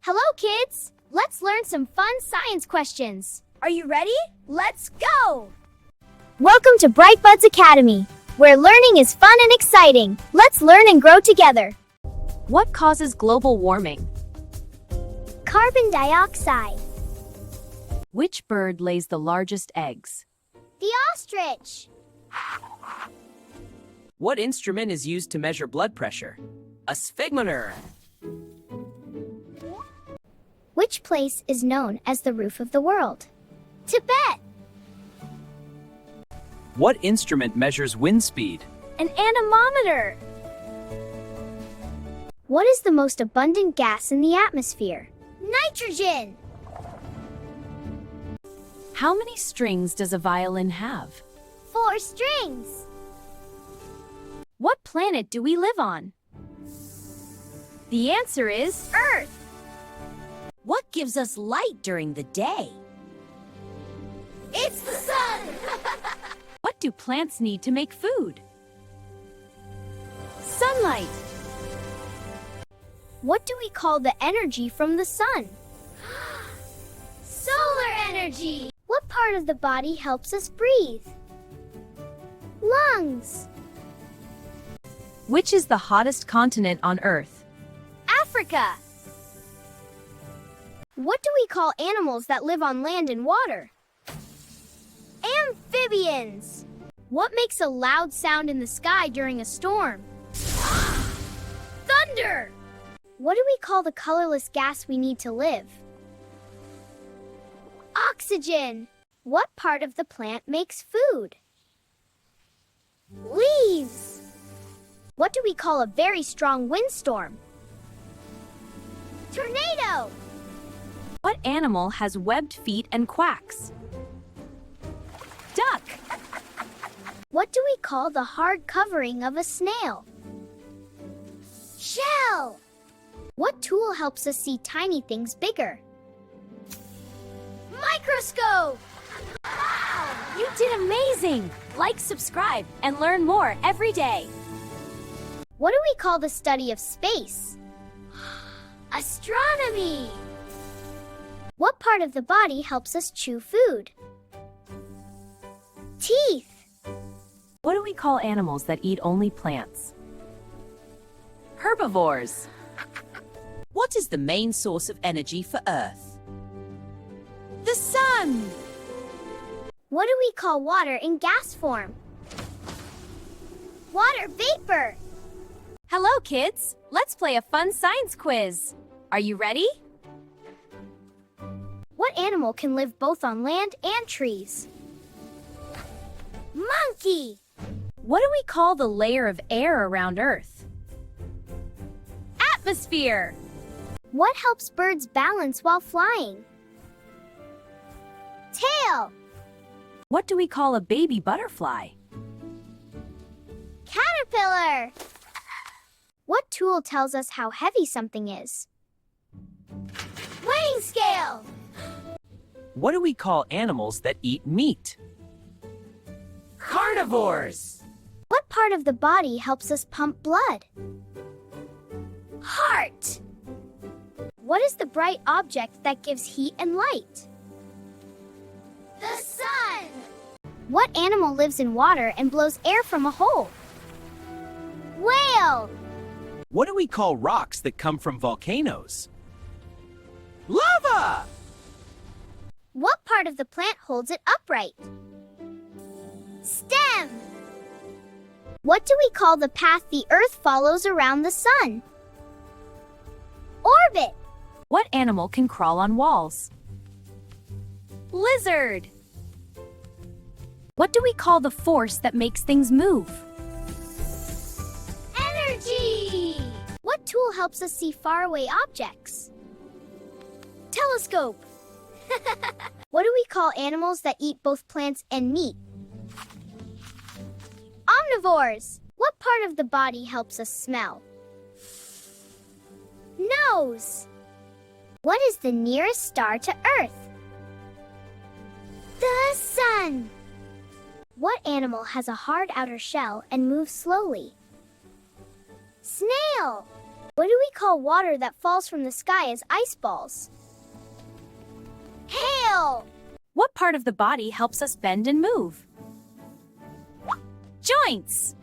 Hello, kids! Let's learn some fun science questions. Are you ready? Let's go! Welcome to BrightBuds Academy, where learning is fun and exciting. Let's learn and grow together. What causes global warming? Carbon dioxide. Which bird lays the largest eggs? The ostrich. What instrument is used to measure blood pressure? A sphygmometer. Which place is known as the roof of the world? Tibet. What instrument measures wind speed? An anemometer. What is the most abundant gas in the atmosphere? Nitrogen. How many strings does a violin have? 4 strings. What planet do we live on? The answer is Earth. What gives us light during the day? It's the sun. What do plants need to make food? Sunlight. What do we call the energy from the sun? Solar energy. What part of the body helps us breathe? Lungs. Which is the hottest continent on Earth? Africa. What do we call animals that live on land and water? Amphibians. What makes a loud sound in the sky during a storm? Thunder. What do we call the colorless gas we need to live? Oxygen. What part of the plant makes food? Leaves. What do we call a very strong windstorm? Tornado. What animal has webbed feet and quacks? Duck. What do we call the hard covering of a snail? Shell. What tool helps us see tiny things bigger? Microscope. Wow, you did amazing! Like, subscribe, and learn more every day. What do we call the study of space? Astronomy. What part of the body helps us chew food? Teeth. What do we call animals that eat only plants? Herbivores. What is the main source of energy for Earth? The sun. What do we call water in gas form? Water vapor. Hello, kids. Let's play a fun science quiz. Are you ready? What animal can live both on land and trees? Monkey. What do we call the layer of air around Earth? Atmosphere. What helps birds balance while flying? Tail. What do we call a baby butterfly? Caterpillar. What tool tells us how heavy something is? Weighing scale. What do we call animals that eat meat? Carnivores. What part of the body helps us pump blood? Heart. What is the bright object that gives heat and light? The sun. What animal lives in water and blows air from a hole? Whale. What do we call rocks that come from volcanoes? Lava! What part of the plant holds it upright? Stem. What do we call the path the Earth follows around the sun? Orbit. What animal can crawl on walls? Lizard. What do we call the force that makes things move? Energy. What tool helps us see faraway objects? Telescope. What do we call animals that eat both plants and meat? Omnivores. What part of the body helps us smell? Nose. What is the nearest star to Earth? The sun. What animal has a hard outer shell and moves slowly? Snail. What do we call water that falls from the sky as ice balls? Hail! What part of the body helps us bend and move? Joints!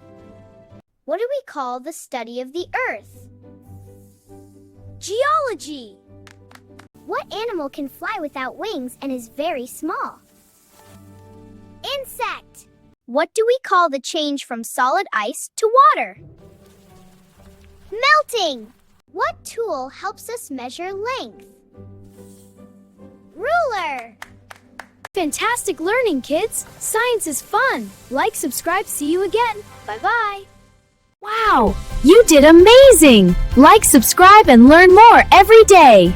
What do we call the study of the earth? Geology! What animal can fly without wings and is very small? Insect! What do we call the change from solid ice to water? Melting! What tool helps us measure length? Ruler! Fantastic learning, kids! Science is fun! Like, subscribe, see you again! Bye-bye! Wow! You did amazing! Like, subscribe, and learn more every day!